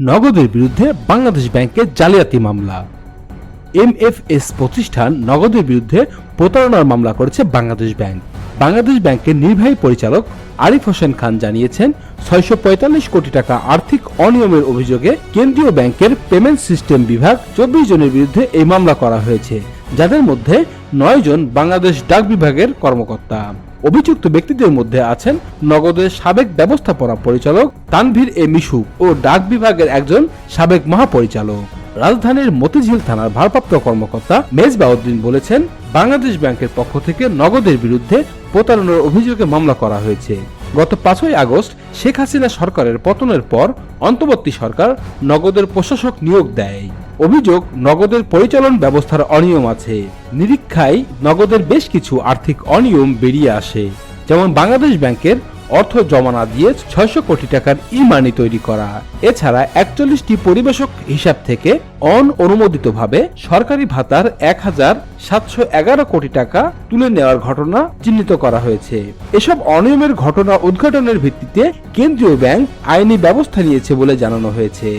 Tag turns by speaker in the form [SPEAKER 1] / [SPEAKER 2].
[SPEAKER 1] নগদের বিরুদ্ধে বাংলাদেশ ব্যাংকের জালিয়াতি মামলা। এমএফএস প্রতিষ্ঠান নগদের বিরুদ্ধে প্রতারণার মামলা করেছে বাংলাদেশ ব্যাংক। বাংলাদেশ ব্যাংকের নির্বাহী পরিচালক আরিফ হোসেন খান জানিয়েছেন, 645 কোটি টাকা আর্থিক অনিয়মের অভিযোগে কেন্দ্রীয় ব্যাংকের পেমেন্ট সিস্টেম বিভাগ 24 জনের বিরুদ্ধে এই মামলা করা হয়েছে, যাদের মধ্যে 9 জন বাংলাদেশ ডাক বিভাগের কর্মকর্তা। অভিযুক্ত ব্যক্তিদের মধ্যে আছেন নগদের সাবেক ব্যবস্থাপনা পরিচালক তানভীর এ মিশুক ও ডাক বিভাগের একজন সাবেক মহাপরিচালক। রাজধানীর মতিঝিল থানার ভারপ্রাপ্ত কর্মকর্তা মেজবাউদ্দিন বলেছেন, বাংলাদেশ ব্যাংকের পক্ষ থেকে নগদের বিরুদ্ধে প্রতারণার অভিযোগে মামলা করা হয়েছে। গত 5ই আগস্ট শেখ হাসিনা সরকারের পতনের পর অন্তর্বর্তী সরকার নগদের প্রশাসক নিয়োগ দেয়। অভিযোগ, নগদের পরিচালন ব্যবস্থার অনিয়ম আছে। নিরীক্ষায় নগদের বেশ কিছু আর্থিক অনিয়ম বেরিয়ে আসে, যেমন বাংলাদেশ ব্যাংকের অর্থ জমা না দিয়ে 600 কোটি টাকার ই-মানি তৈরি করা। এছাড়া 41টি পরিবেশক হিসাব থেকে অননুমোদিতভাবে সরকারি ভাতার 1711 কোটি টাকা তুলে নেওয়ার ঘটনা চিহ্নিত করা হয়েছে। এসব অনিয়মের ঘটনা উদ্ঘাটনের ভিত্তিতে কেন্দ্রীয় ব্যাংক আইনি ব্যবস্থা নিয়েছে বলে জানানো হয়েছে।